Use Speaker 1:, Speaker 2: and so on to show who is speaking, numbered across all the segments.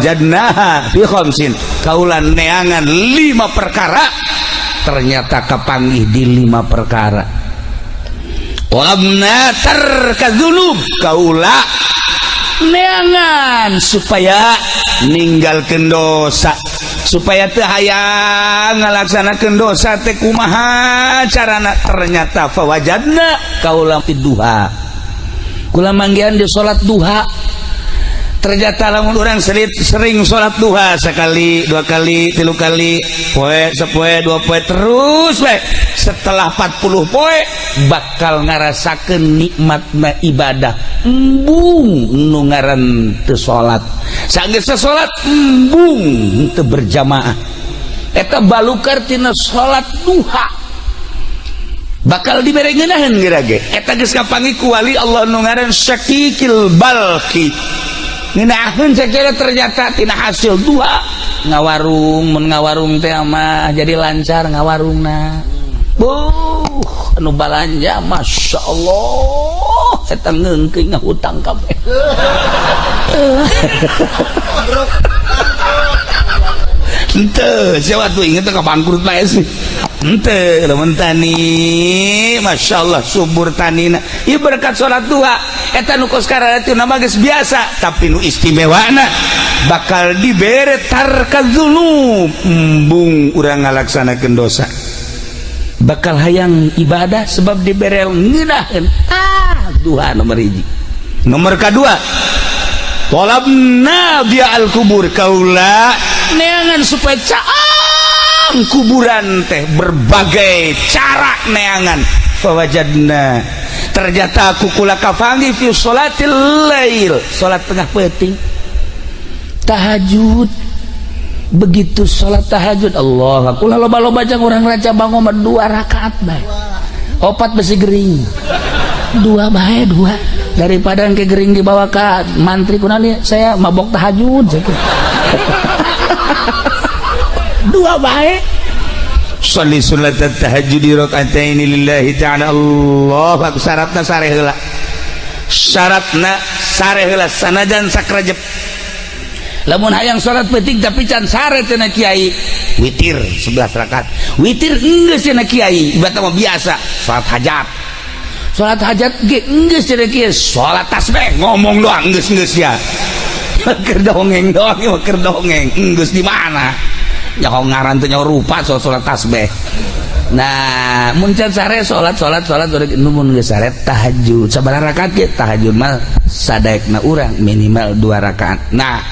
Speaker 1: fawajadnaha fi khamsin, kaulan neangan 5 perkara ternyata kepanggih di 5 perkara. Walamna tarkadzunub, kaula neangan supaya ninggalkeun dosa, supaya teu hayang ngalaksanakeun dosa teh kumaha carana, ternyata fawajadna kaula fi duha, kula manggihan di salat duha. Ternyata lamun orang sering sholat duha sekali, 2 kali, 3 kali, poe, sepoe, 2 poe terus we. Setelah 40 poe bakal ngarasakeun nikmatna ibadah. Embung nu ngaran teu salat. Sageus salat embung teu berjamaah. Eta balukar tina salat duha. Bakal diberengeunahun geura ge. Eta geus kapanggih ku wali Allah nu ngaran Syakikil Balqi. Ngeunaheun sakira ternyata tina hasil duha ngawarung, mun ngawarung teh mah jadi lancar ngawarungna. Anu balanja masyaallah eta ngeungkeung ngahutang kabeh. Henteu siapa tuh inget ka bangkrut bae sih. Henteu lamun tani masyaallah subur tanina. Ieu berkat salat duha eta nu kos karana mah geus biasa, tapi nu istimewana bakal dibere tarkadzunub, embung urang ngalaksanakeun dosa. Bakal hayang ibadah sebab dibere ngeunaheun duha nomor 1. Nomor kedua, talabna bi'al kubur, kaula neangan supaya caang kuburan teh berbagai cara neangan. Fawajadna, ternyata aku kula kapanggih fi sholatil lail, salat tengah peuting, tahajud. Begitu salat tahajud, Allah kula loba-loba jang urang raca bangun 2 rakaat bae, 4 besi gering, 2 bae 2 daripada engke gering dibawa ka mantri kunaon saya mabok tahajud. 2 bae sholli salat tahajud rakaatain lillahi ta'ala. Allah syaratna sare heula, syaratna sare heula sanajan sakrajep. Lamun hayang salat penting tapi can sare cenah kiai, witir 11 rakaat, witir geus cenah kiai, ibadah mah biasa salat hajat. Salat hajat ge geus cenah kiai, salat tasbih ngomong doang geus ya. Keur dongeng doang, keur dongeng geus di mana? Nyaho ngaran teh nyaho rupa salat tasbih. Nah, mun can sare salat mun geus sare tahajud. Sabaraha rakaat ge tahajud mah sadaekna urang minimal 2 rakaat. Nah,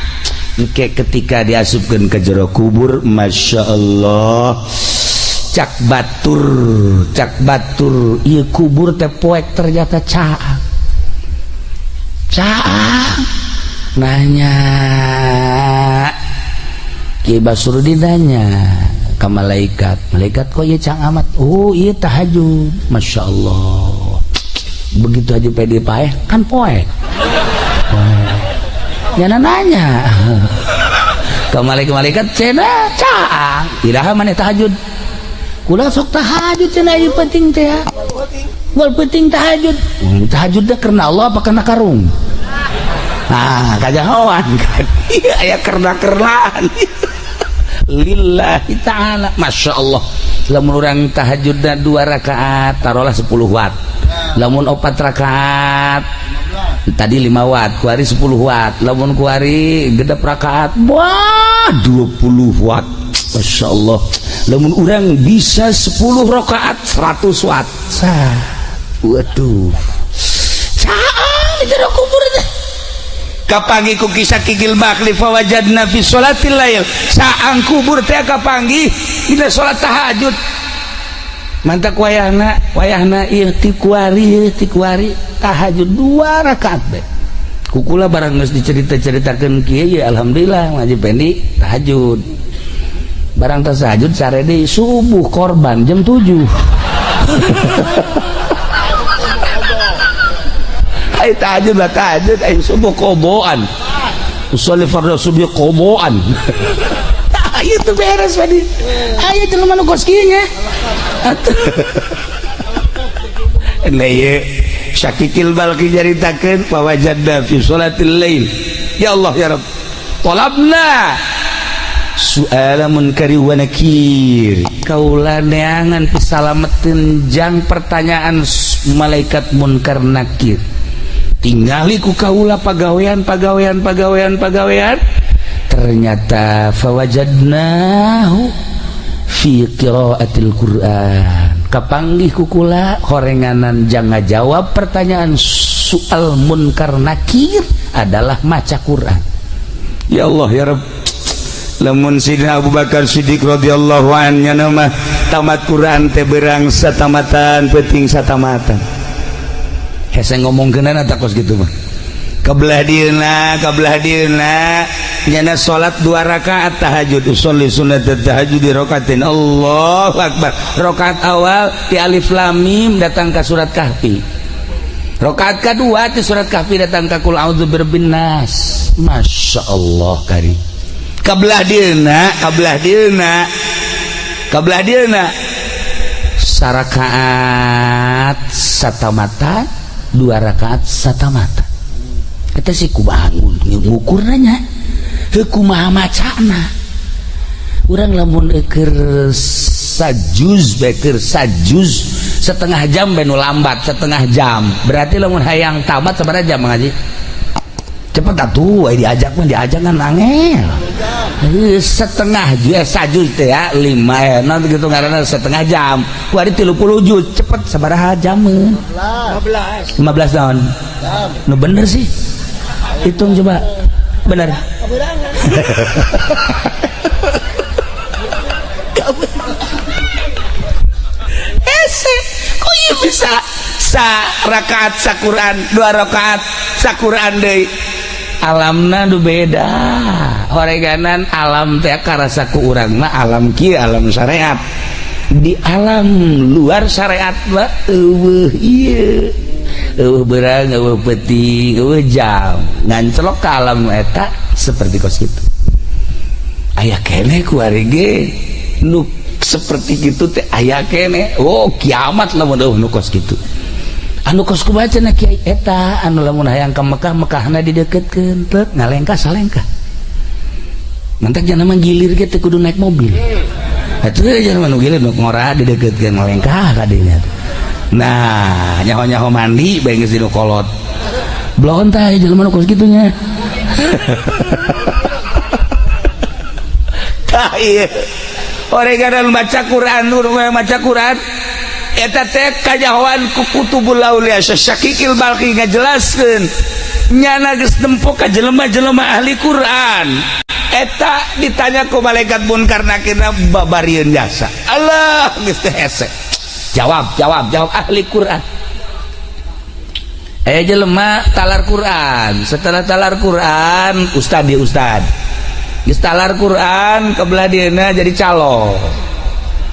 Speaker 1: engke ketika diasupkeun ke jero kubur, masyaallah cak batur ieu kubur teh poek ternyata caang nanya Ki Basrudin nanya ke malaikat kok ieu caang amat? Oh ieu tahajud. Masyaallah begitu aja pede paeh kan poek. Nyana nanya ke malaikat cenah caang iraha maneh tahajud. Kula sok tahajud cenah ieu penting teh. Wal penting tahajud. Tahajud dah karena Allah apa karena karung? Nah, kajahoan kan. Aya karena-kernaan. Lillahi ta'ala. Masyaallah. Lamun urang tahajudna 2 rakaat taruhlah 10 watt. Lamun 4 rakaat tadi 5 watt, kuari 10 watt. Lamun kuari gedep rakaat, wah 20 watt. Masyaallah. Lamun urang bisa 10 rakaat 100 watt. Waduh. Caang di jero kubur teh. Kapanggih ku kisah Kikil Bakli fawajadna fi sholatil lail. Caang kubur teh kapanggih dina salat tahajud. Mantak wayahna ieu ti kuari tahajud 2 rakaat bae. Kukula barang geus dicerita-ceritakeun kieu alhamdulillah ngaji pendi tahajud. Barang tahajud sare deui subuh korban jam 7. Ai tahajud lah tahajud ai subuh koboan. Usolli fardhu subuh koboan. Ieu teh beres tadi. Aya jelema nu kos kieu nya. Nah ieu Syakikil Balqi jaritakeun fawajadna fi sholatil lail. Ya Allah ya Rabb. tolabna su'ala munkari wa nakir kaula neangan pisalametin jang pertanyaan malaikat munkar nakir tingali ku kaula pagawean ternyata fawajadnahu fi qiraatil Qur'an kapanggih ku kula horenganan jang ngajawab pertanyaan soal munkar nakir adalah maca Quran. Ya Allah ya Rabb, lamun Sidina Abu Bakar Siddiq radhiyallahu anhu nama tamat Quran teh berang satamatan penting satamatan. Hese ngomongkeunana tak kos kitu mah. Kabelah dieuna nyana salat 2 rakaat tahajud usolli sunat tahajud di rakaatin Allahu akbar. Rakaat awal di alif lam mim datang ke surat kahfi. Rakaat kedua di surat kahfi datang ke qul a'udzu birabbin nas. Masyaallah karim. Kabelah dieuna sarakaat satamatan 2 rakaat satamatan. Kita sih kumaha ngukur nanya kumaha macana urang lamun keur sajuz setengah jam benu lambat setengah jam berarti lamun hayang tamat sabaraha jam ngaji cepet atuh diajak kan angel setengah sajuz teh ya 5 enak gitu ngaranna setengah jam ku ari 30 juz cepet sabaraha jameun 15 tahun nu bener sih hitung coba benar kok iya bisa rakaat saquran 2 rakaat saquran deui alamna nu beda horeganan alam teh karasa ku urang mah alam kieu alam syariat di alam luar syariat mah eueuh ieu berang peti jam ngancelok ke alam eta seperti kos gitu aya kene ku ari ge nu seperti gitu teh aya kene kiamat lamun nu kos gitu anu kos kumaha cenah kiai eta anu lamun hayang ka Mekah Mekahna dideketkeun teu ngalengkah salengkah mantak jangan manggilir ge teh kudu naik mobil atuh jangan manggilir ngora dideketkeun ngalengkah ka dinya. Nah, nyaho-nyaho mandi bae geus dinu kolot. Blon teh jelema nu kos kitunya. Tah ieu. Oreganan maca Quran, maca Quran eta teh kajahoan ku kutubul aulia Syakikil Balqi ngajelaskeun nyana geus nempo ka jelema-jelema ahli Quran. Eta ditanya ku malaikat munkar nakirna babarieun jasa. Allah geus teh hese. Jawab ahli Quran. Jelema talar Quran. Setelah talar Quran, ustad geus talar Quran kebelah dieuna jadi calo.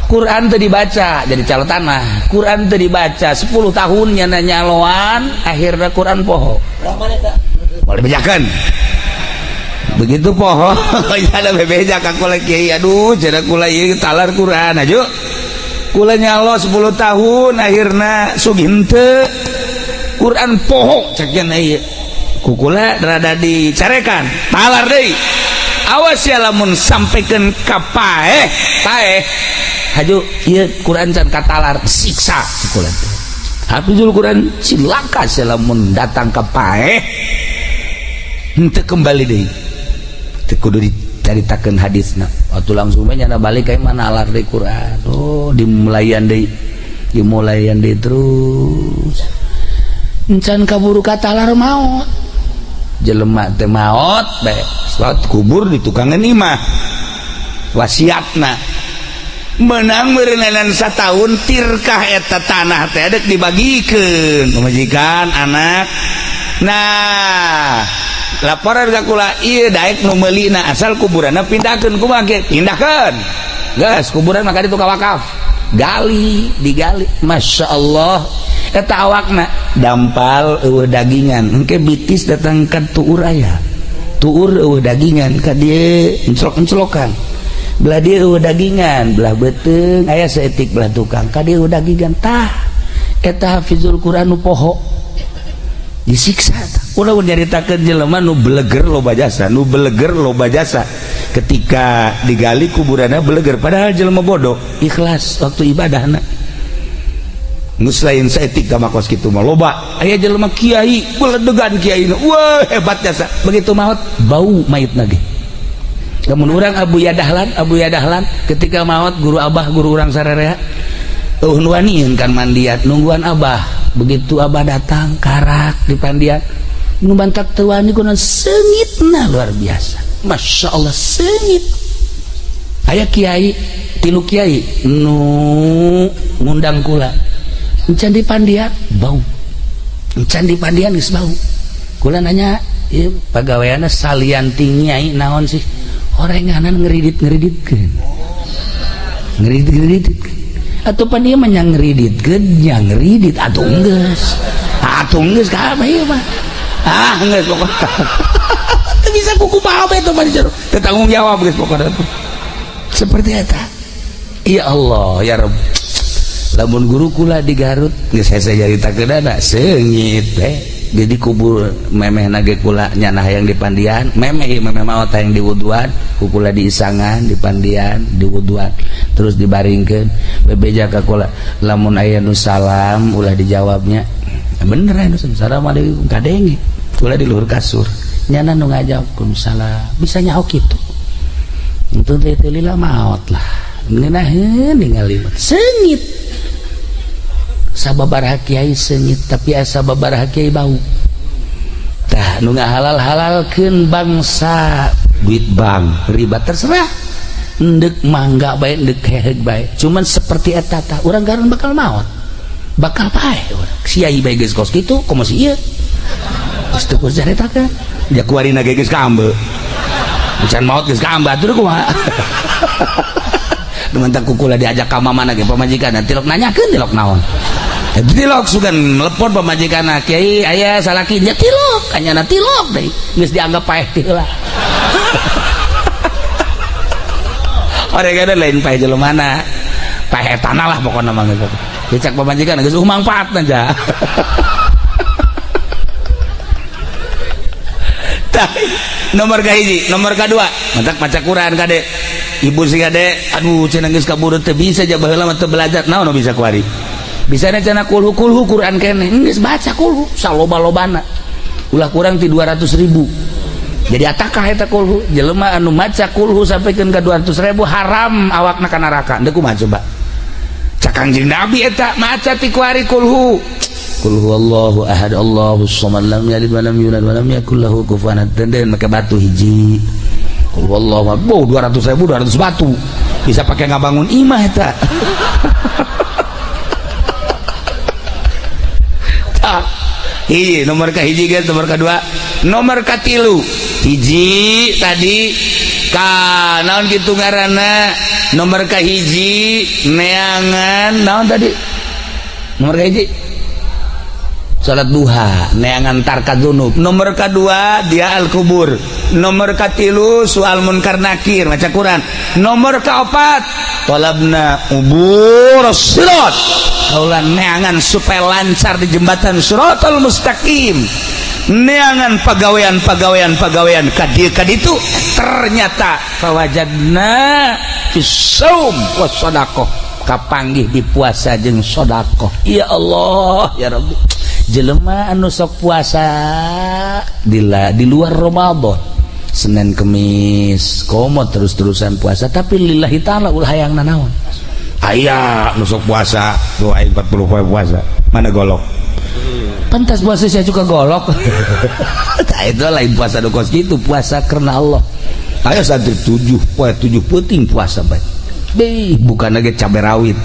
Speaker 1: Quran teu dibaca jadi calo tanah. Quran teu dibaca 10 tahun nyana nyaloan, akhirna Quran poho. Boleh bejakeun. Begitu poho, ada bebeja ka kula kiai. Aduh, cenah kula ieu talar Quran aju. Kula nyalo 10 tahun akhirna sugih henteu Quran poho cek cenah ieu ku kula rada dicarekan talar deui awas ya lamun sampekeun ka paeh haju ieu Quran can katalar siksa kula teh hafizul Quran cilaka sia lamun datang ka paeh henteu kembali deui teu kudu dicaritakeun hadisna waktu langsung nyana balik ka mana alar deui Quran dimulayan deui terus encan kaburu katalar maot jelema teh maot bae salat kubur di tukangan imah wasiatna menang meureunan sataun tirkah eta tanah teh dek dibagikeun majikan anak nah laporan ka kula ieu daek nu meulina asal kuburanna pindahkeun kumaha ge pindahkeun geus kuburan maka ditu ka wakaf digali Masya Allah eta awakna dampal eueuh dagingan engke bitis datang ka tuur aya tuur eueuh dagingan ka dieu encelok-encelokan belah dieu eueuh dagingan belah beuteung aya saeutik belah tukang ka dieu eueuh dagingan tah eta hafizul Quran nu poho disiksa tah udah nyaritakeun jelema nu beleger loba jasa, nu beleger loba jasa. Ketika digali kuburannya beleger, padahal jelema bodoh ikhlas waktu ibadahna. Ngus lain saeutik ka makos kitu mah loba aya jelema kiai beledegan kiaina, wah hebat jasa. Begitu maut bau mayitna ge. Lamun urang Abu Yadahlan ketika maut guru abah guru urang sararea nuanieun kan mandiat nungguan abah. Begitu abah datang karak di pandian nu bantak teu wani kunaon seungitna luar biasa. Masya Allah sengit. Aya kiai tilu kiai nu ngundang kula encan di pandian bau, encan di pandian geus bau. Kula nanya ieu pagaweana salian nyai naon sih? Orenganan ngeridit-ngeriditkeun atuh pan ieu mah nya ngeriditkeun nya ngeridit atuh geus ka apa ieu mah geus pokokna bisa kuku apa itu mah jero tanggung jawab guys pokoknya tuh seperti eta. Ya Allah ya Rabb, lamun guru kula di Garut geus hese jaritakeun ada seungit jadi kubur memeh nage kula nyanah yang di pandian memeh maot yang di wuduan kukula di isangan di pandian di wuduan terus dibaringkeun bebeja ka kula lamun aya nu salam ulah dijawabnya bener aya nu assalamualaikum kadenge kula di luhur kasur nyana nu ngajawabkeun salam bisa nyaho kitu untuk teu lila maot lah ngeunaheun ningali seungit sababaraha kiai seungit tapi asa babaraha kiai bau tah nu ngahalal-halalkeun bangsa duit bank riba terserah endek mangga bae endek heheg bae cuman seperti eta tah urang garon bakal maot bakal paeh urang siai bae geus kos kitu komo si ieu geus teu kudu caritakeun ya kuarina ge geus kaambe can maot geus kaambe atuh kumaha Numantak kukula diajak ka mamana ge pamajikan tilok nanyakeun tilok naon tilok sugan melepon pamajikan kiai aya salaki nya tilok anyana tilok deui geus dianggap paeh ti heula orangnya lain paeh jelemana paeh tanah lah pokoknya mah gitu dicak pamajikan geus mangfaatna aja nomor kahiji nomor kadua mantak maca Quran kade ibu si kade aduh cenah geus kaburu teu bisa aja baheula mah teu belajar naon nu bisa kuari bisa cenah kulhu Quran kene geus baca kulhu saloba-lobana ulah kurang ti 200.000 jadi atakah eta kulhu jelema anu maca kulhu sampikeun ka 200.000 haram awakna ka neraka deuk kumaha coba cak Kangjeng Nabi eta maca ti kuari kulhu qul huwallahu ahad Allahus samad lam yalid wa lam yulad wa lam yakul lahu kufuwan ahad den make batu hiji qul huwallahu 200.000 200 batu bisa pakai ngabangun imah eta hiji nomor kahiji guys nomor kedua nomor katilu hiji tadi ka naon kitu ngaranna nomor kahiji neangan naon tadi nomor kahiji salat duha neangan tarka dzunub nomor kedua dia al kubur nomor katilu soal munkar nakir maca Quran nomor kaopat talabna ubur sirat kaulan neangan supaya lancar di jembatan siratal mustaqim neangan pagawean kaditu ternyata fawajadna fissaum wassadaqah kapanggih di puasa jeung sedekah ya Allah ya Rabbi jelema anu sok puasa di luar Ramadan Senin Kemis komo terus-terusan puasa tapi lillahi ta'ala ulah hayang nanaon aya nu sok puasa doa 40 poe puasa mana golok pantas puasa saya juga golok tah itu lain puasa do kos kitu puasa karena Allah aya santri 7 poe 7 peuting puasa bae beh bukan lagi cabai rawit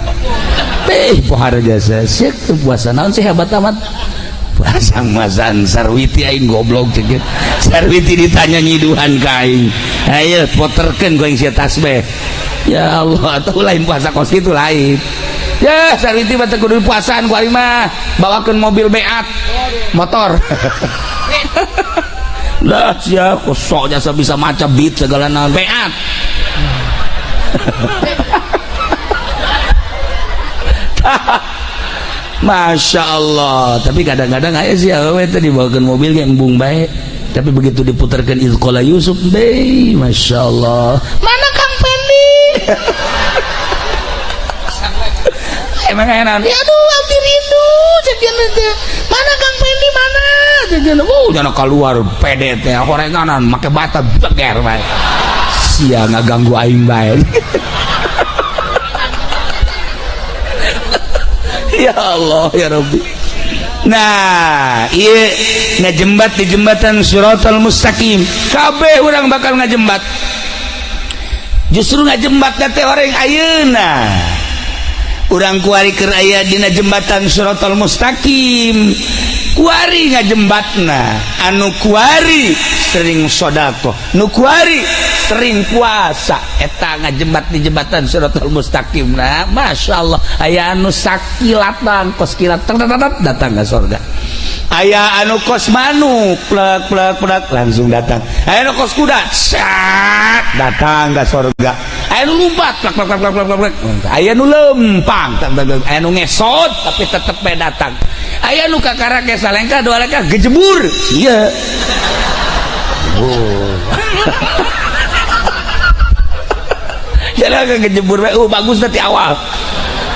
Speaker 1: beh pohara jasa sek puasa naon sih hebat amat pasang-pasang sarwiti aing goblok ceuk sarwiti ditanya nyiduhan ka aing ayo poterkeun ku aing sia tasbih ya Allah atuh lain puasa kos kitu lain ya sarwiti mah teu kudu puasaan ku ari mah bawakeun mobil beat motor lah sia kosok jasa bisa maca beat segala naon beat Masya Allah. Tapi kadang-kadang aya sih awewe teh dibawakeun mobil ge embung bae. Tapi begitu diputarkan Izqala Yusuf deh, Masya Allah. Mana Kang Pendi? Emang enak. Ya aduh, abdi rindu. Mana Kang Pendi mana? Jangan keluar pede teh, horenganan, make bata beger bae. Sia ngaganggu aing bae. Ya Allah ya Rabbi. Nah iya ngajembat di jembatan Siratal Mustaqim kabeh urang bakal ngajembat, justru ngajembat teh orang ayeuna urang kuari keur aya dina jembatan Siratal Mustaqim kuari ngajembatna anu kuari sering sodako nu kuari sering puasa eta ngajembat di jembatan Siratal Mustaqim. Nah Masya Allah aya anu sakilatan kos kilat datang ke surga, aya anu kos manuk plek plek plek langsung datang, aya anu kos kuda sak datang ke surga, aya anu lumpat plek plek plek plek plek, aya anu lempang, aya anu ngesot tapi tetep bae datang, aya anu kakara ke salengka dua leka gejebur iya. Jalan ke gejebur bagus nanti awal.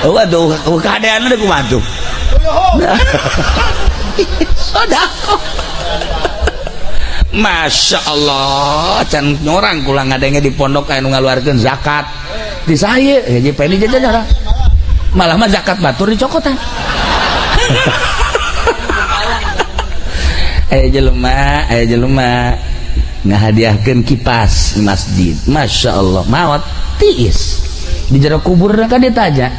Speaker 1: Waduh, keadaan ada kumaha tuh. Sodako. Masya Allah, can nyorang kulang ngadenge di pondok anu ngaluarkeun zakat. Di saya, ya pengen jajan malah mah zakat batur dicokotan. Jelema ngahadiahkeun kipas di masjid. Masya Allah, maot tiis di jero kubur kan ditanya,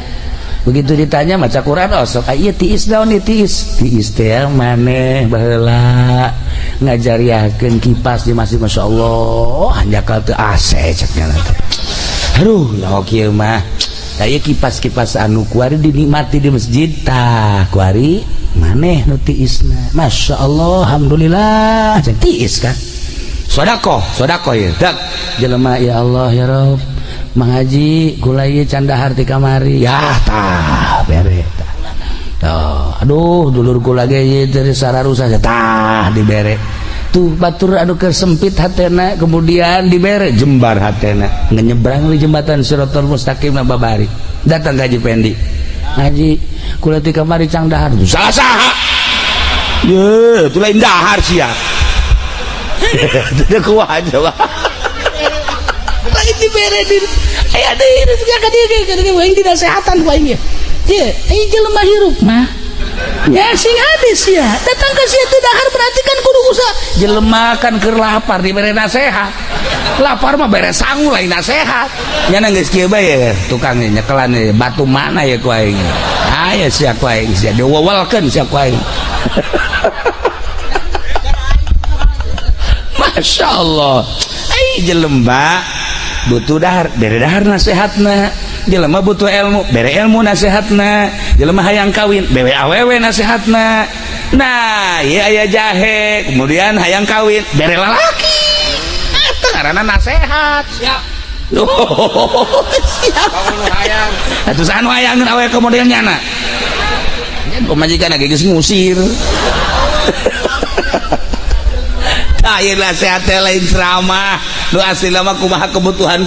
Speaker 1: begitu ditanya maca Quran osok iya tiis daun tiis teh maneh baheula ngajariakeun kipas di masjid. Masya Allah hanjakal teu ase cekna teh. Aduh ya kieu mah aya kipas-kipas anu kuari dinikmati di masjid tah kuari maneh nu tiisna. Masya Allah alhamdulillah cek tiis kan sodako ya dak jelema ya Allah ya Rabb mangaji kula ieu can dahar ti kamari ya tah bere tah aduh dulur kula ge ieu teh sararusa tah dibere tuh batur anu kesempit hatena kemudian dibere jembar hatena ngeyebrang di jembatan Siratal Mustaqim babari datang Haji Pendi ngaji kula ti kamari can dahar salah saha ye tu lain dahar sia tidak kuat aja lah. Lain dibere di, ada ini sekarang dia waing dinasehatan waingnya. Dia, jelema hirup mah. Ya sing hadis ya. Datang ke situ dahar berarti kan kudu usaha. Jelema kan keur lapar dibere nasehat. Lapar mah bere sangu lain nasehat. Nya geus kieu bae tukang nyekelan batu mana ya ku aing. Aya sia ku aing sia diwawalkeun sia ku aing. Masya Allah jelema butuh dahar bere dahar nasehatna, jelema butuh ilmu bere ilmu nasehatna, jelema hayang kawin bere awewe nasehatna. Nah ya aya jahe kemudian hayang kawin bere lalaki eta ngaranna nasehat siap. Siap hayang atuh anu hayangeun awewe kemudian nyana pemajikan geus ngusir. Ayo nasihat lain ceramah lu asli lama kumaha kebutuhan.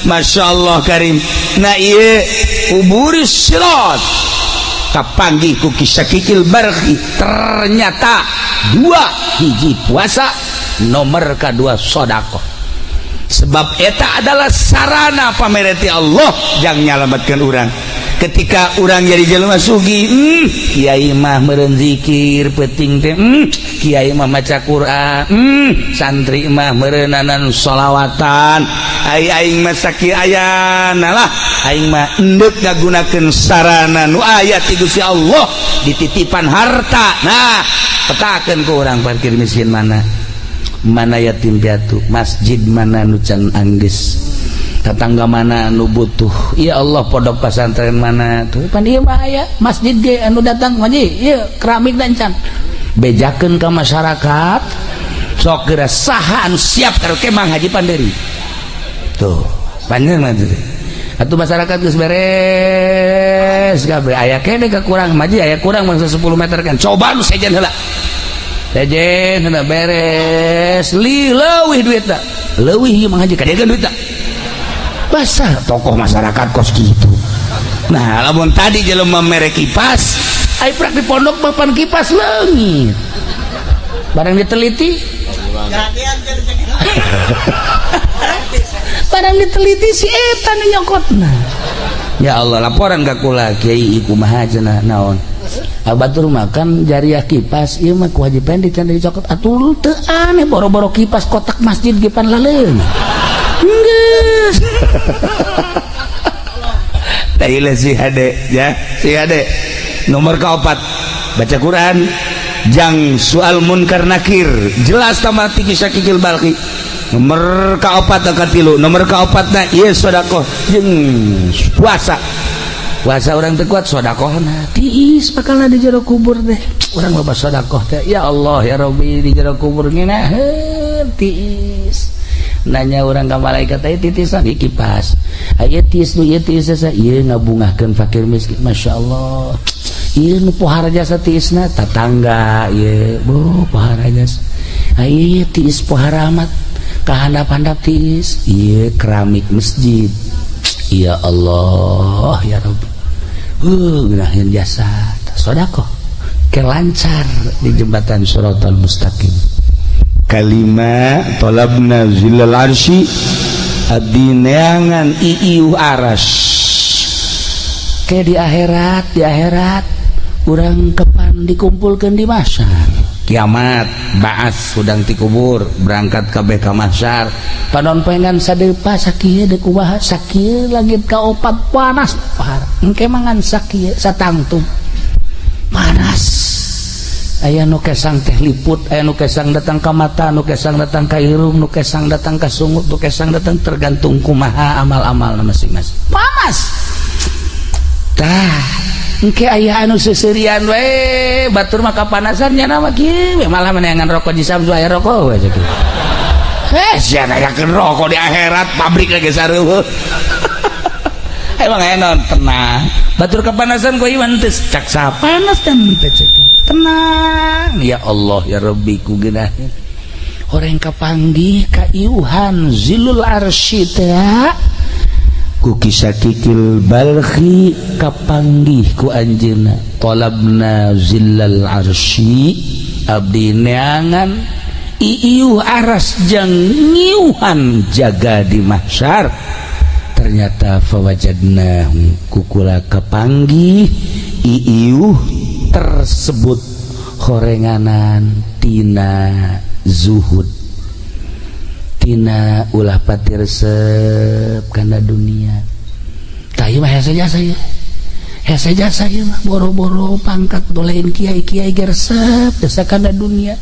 Speaker 1: Masya Allah karim. Nah iya uburi sirat kapanggih ku kisah kikil barki ternyata dua hiji puasa nomor kedua sodako sebab eta adalah sarana pamereti Allah yang nyalamatkan orang ketika orang jadi jelema sugi. Kiai mah meureun zikir penting teh, kiai mah maca Quran, santri mah meureunanan sholawatan, aing mah sakieu ayana lah, aing mah endeup ngagunakeun sarana nu aya ti Gusti Allah dititipan harta. Nah petakeun ku urang parkir miskin mana yatim piatu, masjid mana nu can anggeus, tetangga mana anu butuh, ya Allah pondok pesantren mana tuh pan ieu mah aya masjid ge anu datang maji ieu keramik dan can bejakeun ka masyarakat sok geura saha anu siap karo kemang Haji Panderi tuh panjang mah atuh masyarakat geus beres kabeh aya kene kurang maji aya kurang mangsa 10 meter kan coba nu sejen heula beres leuwih duitna leuwih ieu mah haji kadegan duitna basah tokoh masyarakat kos kitu. Nah lamun tadi jelema mere kipas ai prak di pondok papan kipas leungit barang diteliti barang diteliti si eta nu nyokotna. Ya Allah laporan ka kula kiai kumaha cenah naon batur makan jariah kipas ieu mah ku Haji Pendi can dicokot atuh teu aneh boro-boro kipas kotak masjid ge pan laleung geus tah si hade ya si hade nomor kaopat baca Quran jang soal munkar nakir jelas tamati kisah kikil balki nomor kaopat katilu nomor kaopatna ieu sedekah jeung puasa orang teu kuat sedekahna tiis bakalna di jero kubur teh urang loba sedekah teh ya Allah ya Rabbi di jero kubur ngeunaheun tiis nanya orang ka malaikat aya titisan di kipas aya tiis nu ieu tiis sa ieu ngabungahkeun fakir miskin masyaallah ieu nu pohara jasa tiisna tatangga ieu pohara jasa aya tiis pohara amat kahandap-handap tiis ieu keramik masjid ya Allah ya Rabbi gunahin jasa sedekah ke lancar di jembatan Shiratal Mustaqim kalima talabna zilal arsy abdi neangan iiu aras ke di akhirat urang kepan dikumpulkeun di mahsyar kiamat ba'ats udang ti kubur berangkat kabeh ka mahsyar panon pengan sadepa sakieu deuk kumaha sakieu langit kaopat panas pahar engke mangan sakieu satangtung panas aya nu kesang teh liput aya nu kesang datang ka mata nu kesang datang ka irung nu kesang datang ka sungut nu kesang datang tergantung kumaha amal-amalna masing-masing panas tah engke aya anu seuseurean we batur mah kapanasan nya mah kieu malah meneangan rokok di Samsu aya rokok we kitu sia ngayakeun rokok di akhirat pabrik lagi sareueuh emang enon tenang batur kapanasan ku ieu teh cak sapanas teh tenang ya Allah ya Rabbi ku geunaheun horeng kapanggih ka iuhan zilul arsy teh ku kisah kikil balkhi kapanggih ku anjeunna talabna zillal arsy abdi neangan iiuh aras jang ngiuhan jaga di mahsyar ternyata fawajadna kukula kapanggih iiuh tersebut horenganan tina zuhud tina ulah pati resep kana dunia tayu mah hese jasa ieu mah boro-boro pangkat dolein kiai-kiai ge resep desa kana dunia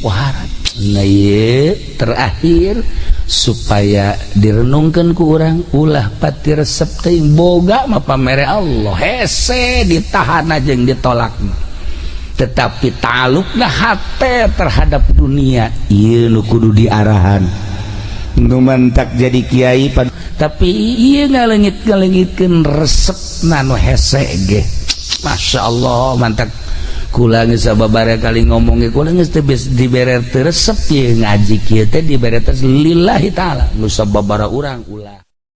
Speaker 1: waharat nah ieu terakhir supaya direnungkeun ku urang ulah pati resep teuing boga mah pamere Allah hese ditahan jeung ditolakna tetapi talukna hate terhadap dunia ieu nu kudu diarahan nu mantak jadi kiai tapi ieu ngaleungit-ngaleungitkeun resepna nu hese ge masyaallah mantak kula geus sababaraha kali ngomong ge kula geus teu dibere teu resep ieu ngaji kieu teh dibere teh lillahi taala nu sababaraha urang ulah